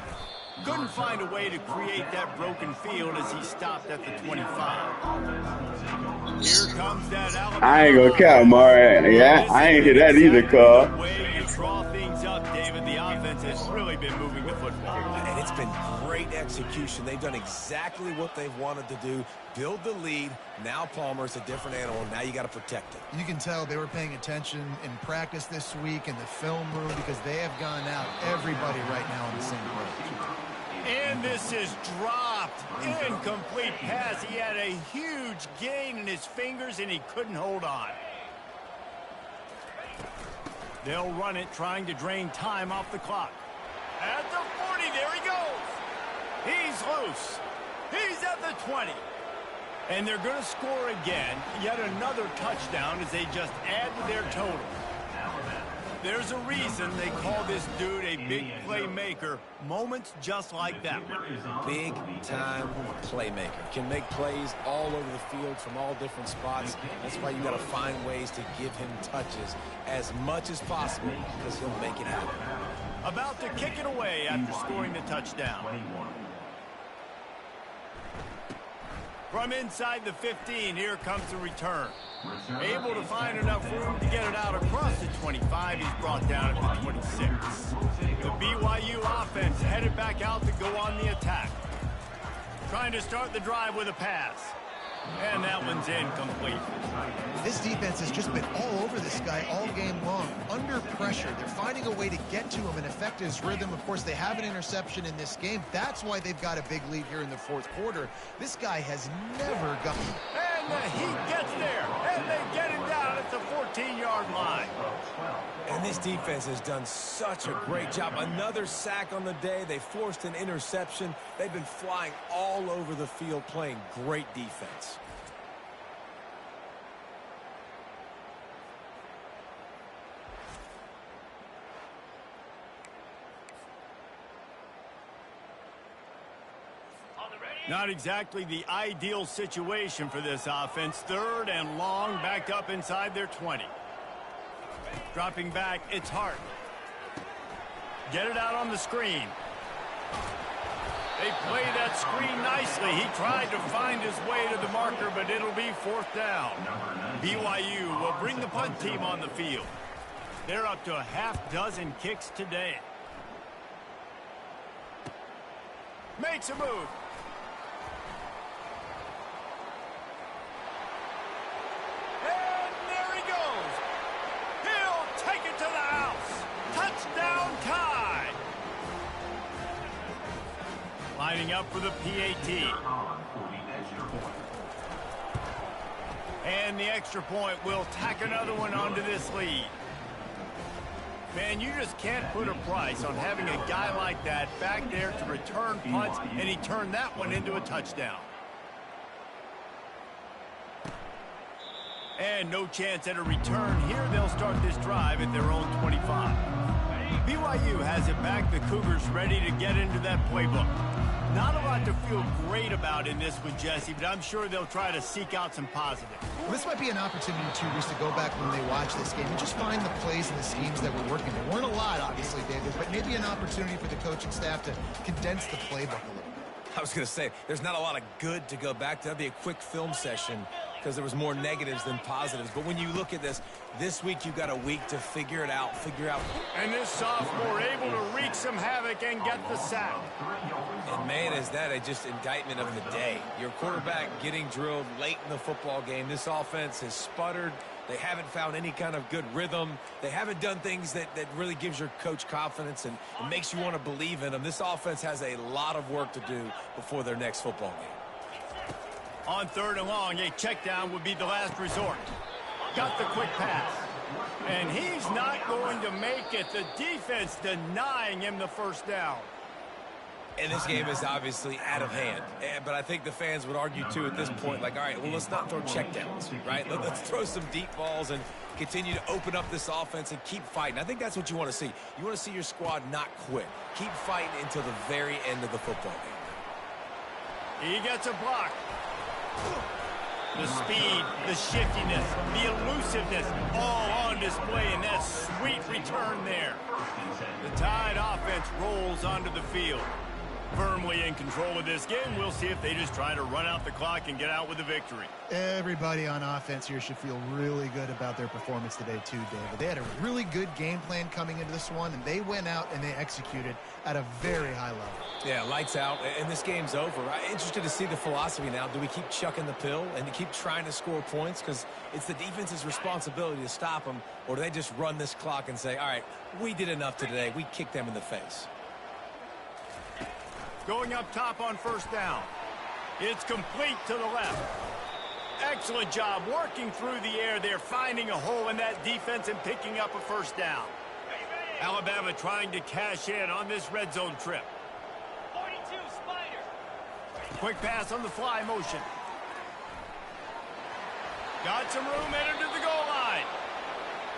Couldn't find a way to create that broken field as he stopped at the 25. Here comes that Alabama. I ain't gonna count, Mari. Yeah, I ain't hear that either, Carl. The way you draw things up, David, the offense has really been moving the football. And it's been great execution. They've done exactly what they've wanted to do. Build the lead. Now Palmer's a different animal. Now you got to protect it. You can tell they were paying attention in practice this week in the film room because they have gone out, everybody right now on the same page. And this is dropped. Incomplete pass. He had a huge gain in his fingers, and he couldn't hold on. They'll run it, trying to drain time off the clock. At the 40, there he goes. He's loose. He's at the 20. And they're going to score again. Yet another touchdown as they just add to their total. There's a reason they call this dude a big playmaker. Moments just like that one. Big-time playmaker. Can make plays all over the field from all different spots. That's why you got to find ways to give him touches as much as possible because he'll make it happen. About to kick it away after scoring the touchdown. From inside the 15, here comes the return. Able to find enough room to get it out across the 25. He's brought down at the 26. The BYU offense headed back out to go on the attack. Trying to start the drive with a pass. And that one's incomplete. This defense has just been all over this guy all game long. Under pressure. They're finding a way to get to him and affect his rhythm. Of course, they have an interception in this game. That's why they've got a big lead here in the fourth quarter. This guy has never gotten... And the heat gets there. And they get him down at the 14-yard line. And this defense has done such a great job. Another sack on the day. They forced an interception. They've been flying all over the field playing great defense. Not exactly the ideal situation for this offense. 3rd and long, backed up inside their 20. Dropping back, it's Hart. Get it out on the screen. They play that screen nicely. He tried to find his way to the marker, but it'll be 4th down. BYU will bring the punt team on the field. They're up to a half-dozen kicks today. Makes a move. And there he goes. He'll take it to the house. Touchdown tie. Lining up for the PAT. And the extra point will tack another one onto this lead. Man, you just can't put a price on having a guy like that back there to return punts, and he turned that one into a touchdown. And no chance at a return here. They'll start this drive at their own 25. BYU has it back. The Cougars ready to get into that playbook. Not a lot to feel great about in this one, Jesse, but I'm sure they'll try to seek out some positive. Well, this might be an opportunity, too, Reese, to go back when they watch this game and just find the plays and the schemes that were working. There weren't a lot, obviously, David, but maybe an opportunity for the coaching staff to condense the playbook a little. I was going to say, there's not a lot of good to go back to. That'd be a quick film session because there was more negatives than positives. But when you look at this week you've got a week to figure it out, And this sophomore able to wreak some havoc and get the sack. And man, is that just indictment of the day. Your quarterback getting drilled late in the football game. This offense has sputtered. They haven't found any kind of good rhythm. They haven't done things that really gives your coach confidence and makes you want to believe in them. This offense has a lot of work to do before their next football game. On 3rd and long, a check down would be the last resort. Got the quick pass. And he's not going to make it. The defense denying him the 1st down. And this game is obviously out of hand. But I think the fans would argue, too, at this point, like, all right, well, let's not throw checkdowns, right? Let's throw some deep balls and continue to open up this offense and keep fighting. I think that's what you want to see. You want to see your squad not quit. Keep fighting until the very end of the football game. He gets a block. The speed, the shiftiness, the elusiveness, all on display in that sweet return there. The Tide offense rolls onto the field. Firmly in control of this game. We'll see if they just try to run out the clock and get out with a victory. Everybody on offense here should feel really good about their performance today, too, David. They had a really good game plan coming into this one, and they went out and they executed at a very high level. Yeah, lights out, and this game's over. I'm interested to see the philosophy now. Do we keep chucking the pill and to keep trying to score points? Because it's the defense's responsibility to stop them, or do they just run this clock and say, all right, we did enough today. We kicked them in the face. Going up top on 1st down. It's complete to the left. Excellent job working through the air there, finding a hole in that defense and picking up a 1st down. Alabama trying to cash in on this red zone trip. 42 Spider. Quick pass on the fly motion. Got some room, headed to the goal line.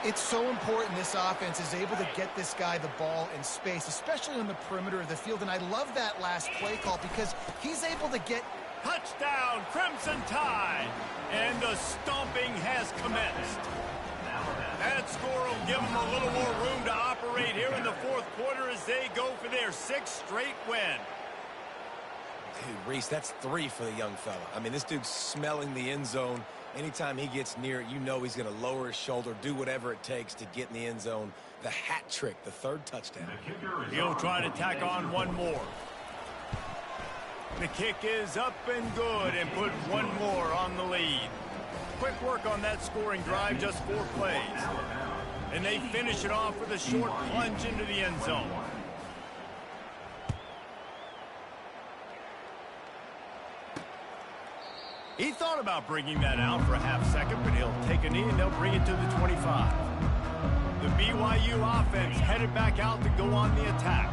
It's so important this offense is able to get this guy the ball in space, especially on the perimeter of the field. And I love that last play call because he's able to get... Touchdown, Crimson Tide. And the stomping has commenced. That score will give them a little more room to operate here in the 4th quarter as they go for their 6th straight win. Dude, Reese, that's 3 for the young fella. I mean, this dude's smelling the end zone. Anytime he gets near it, you know he's going to lower his shoulder, do whatever it takes to get in the end zone. The hat trick, the 3rd touchdown. He'll try to tack on one more. The kick is up and good and put one more on the lead. Quick work on that scoring drive, just 4 plays. And they finish it off with a short plunge into the end zone. He thought about bringing that out for a half second, but he'll take a knee and they'll bring it to the 25. The BYU offense headed back out to go on the attack.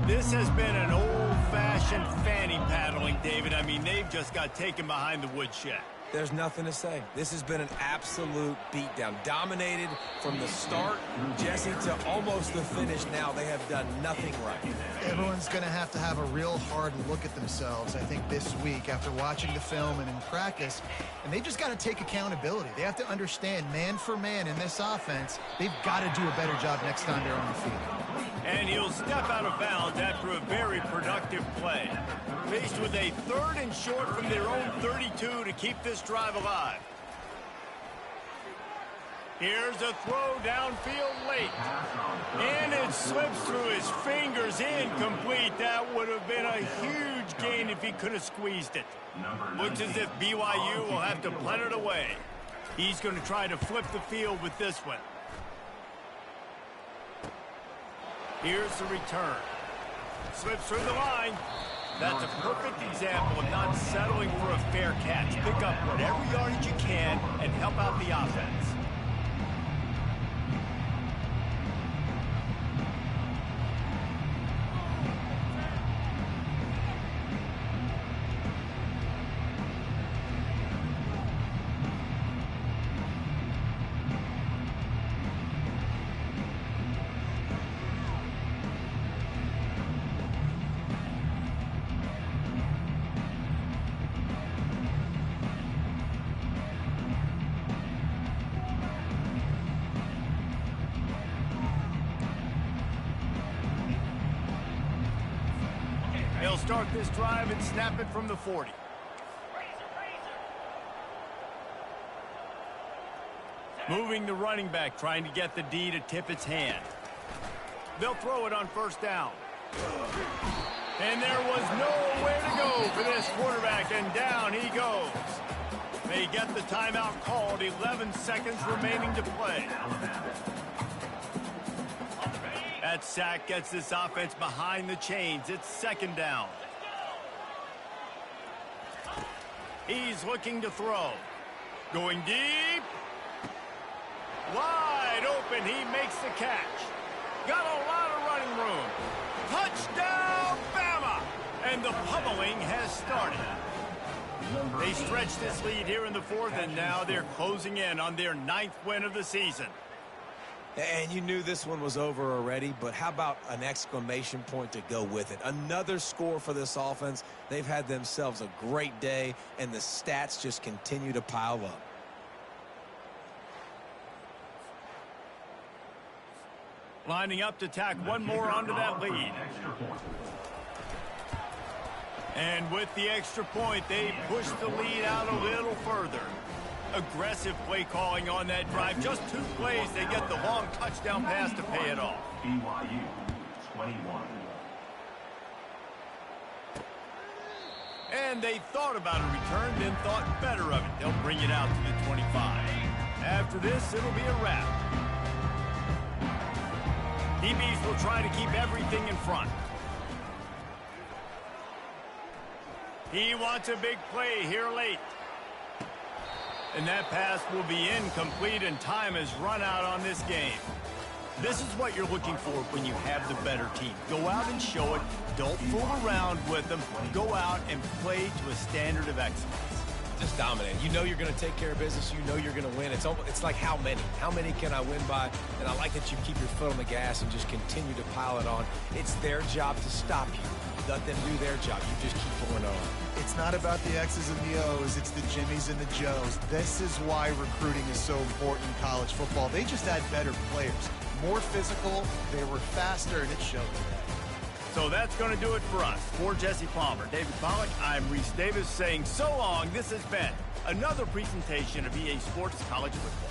This has been an old-fashioned fanny paddling, David. I mean, they've just got taken behind the woodshed. There's nothing to say. This has been an absolute beatdown. Dominated from the start, Jesse, to almost the finish now. They have done nothing right. Everyone's going to have a real hard look at themselves, I think, this week after watching the film and in practice. And they just got to take accountability. They have to understand, man for man in this offense, they've got to do a better job next time they're on the field. And he'll step out of bounds after a very productive play. Faced with a 3rd and short from their own 32 to keep this drive alive. Here's a throw downfield late. And it slips through his fingers, incomplete. That would have been a huge gain if he could have squeezed it. Looks as if BYU will have to punt it away. He's going to try to flip the field with this one. Here's the return. Slips through the line. That's a perfect example of not settling for a fair catch. Pick up whatever yardage you can and help out the offense. They'll start this drive and snap it from the 40. Moving the running back, trying to get the D to tip its hand. They'll throw it on 1st down. And there was nowhere to go for this quarterback, and down he goes. They get the timeout called, 11 seconds remaining to play. That sack gets this offense behind the chains. It's 2nd down. He's looking to throw. Going deep. Wide open. He makes the catch. Got a lot of running room. Touchdown, Bama! And the pummeling has started. They stretch this lead here in the 4th, and now they're closing in on their 9th win of the season. And you knew this one was over already, but how about an exclamation point to go with it? Another score for this offense. They've had themselves a great day, and the stats just continue to pile up. Lining up to tack one more onto that lead. And with the extra point, they push the lead out a little further. Aggressive play calling on that drive. Just 2 plays, they get the long touchdown pass to pay it off. BYU 21. And they thought about a return, then thought better of it. They'll bring it out to the 25. After this, it'll be a wrap. DBs will try to keep everything in front. He wants a big play here late. And that pass will be incomplete, and time has run out on this game. This is what you're looking for when you have the better team. Go out and show it. Don't fool around with them. Go out and play to a standard of excellence. Just dominate. You know you're going to take care of business. You know you're going to win. It's like how many? How many can I win by? And I like that you keep your foot on the gas and just continue to pile it on. It's their job to stop you. Let them do their job. You just keep going on. It's not about the X's and the O's. It's the Jimmies and the Joes. This is why recruiting is so important in college football. They just had better players. More physical. They were faster, and it showed today. So that's going to do it for us. For Jesse Palmer, David Pollack, I'm Reese Davis saying so long. This has been another presentation of EA Sports College Football.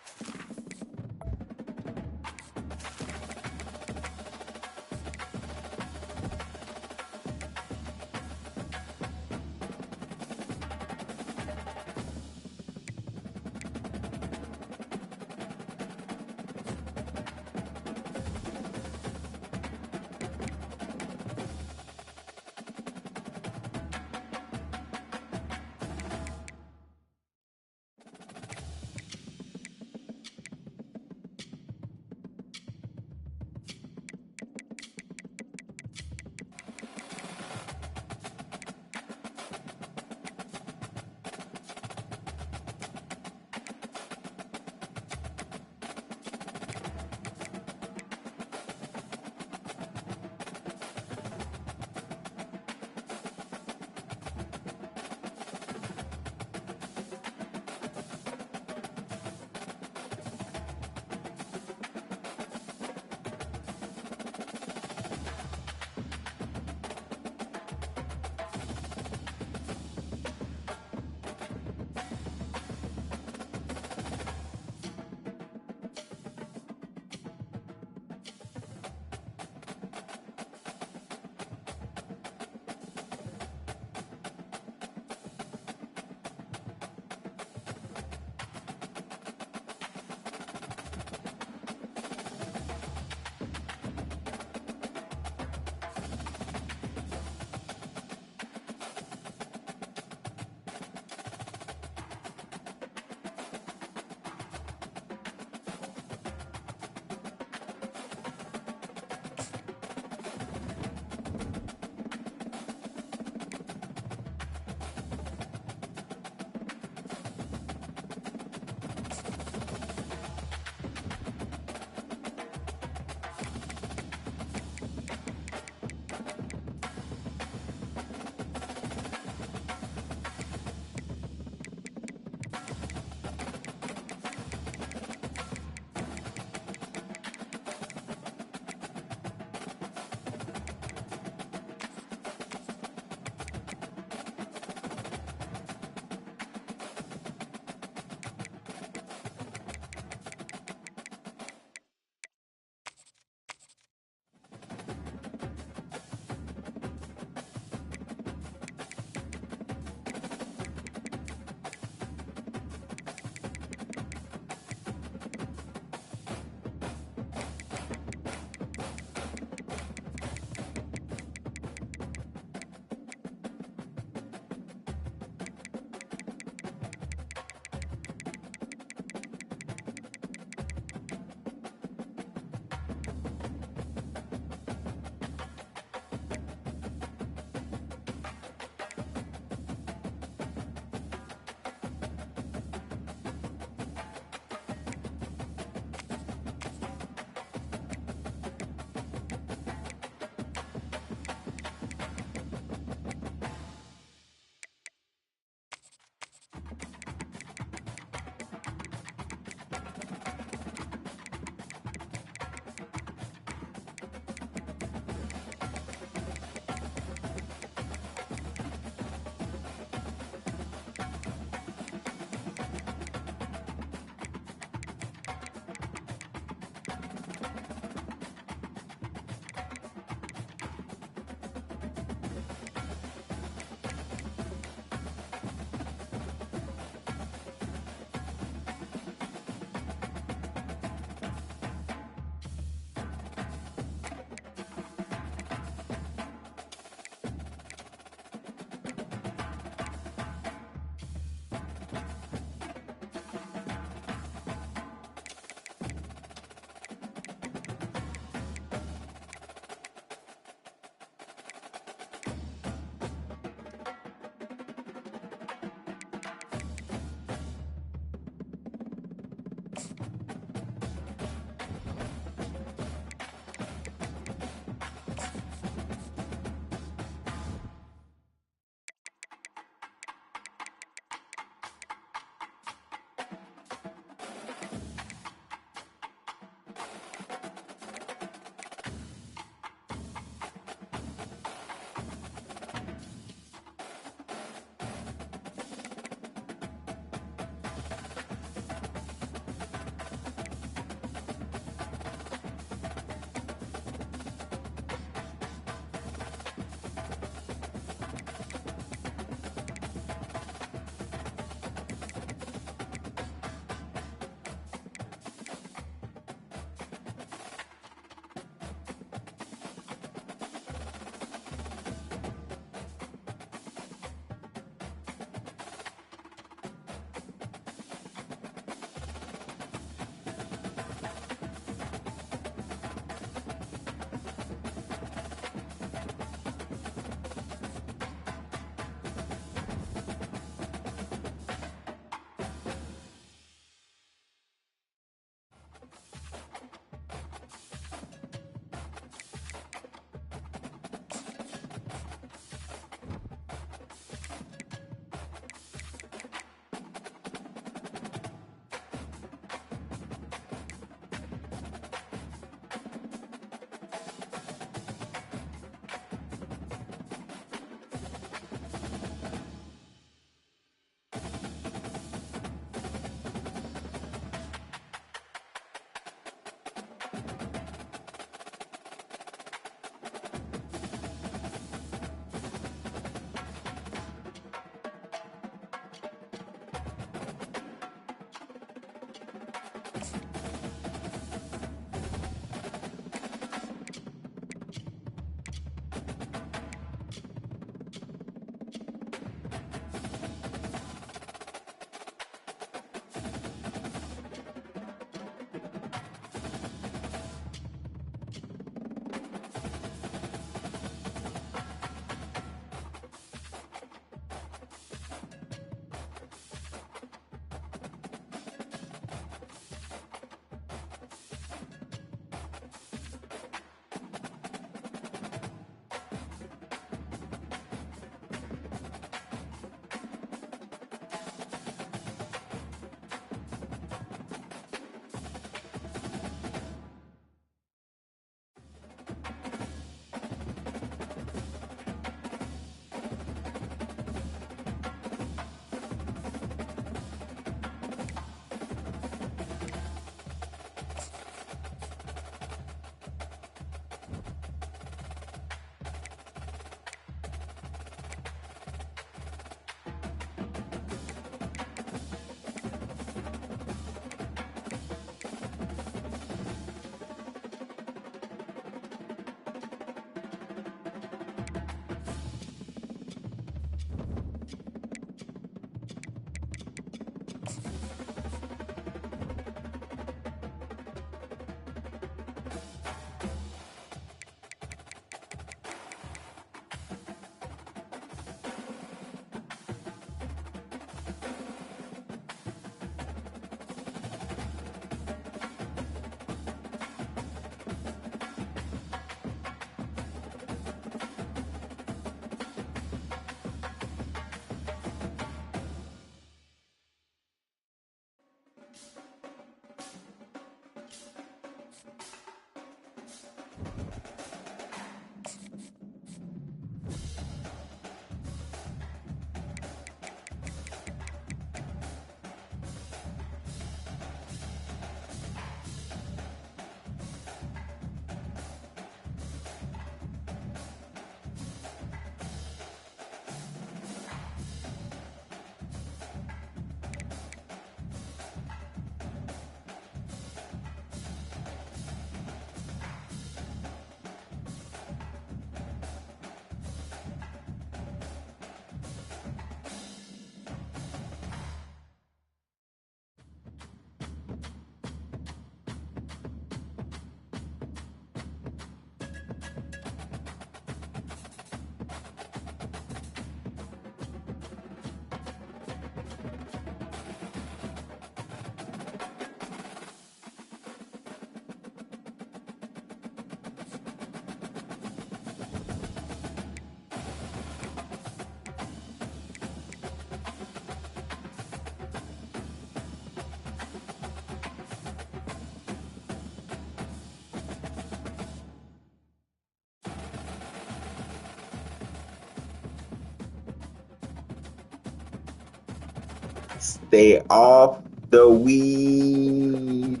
Stay off the weed.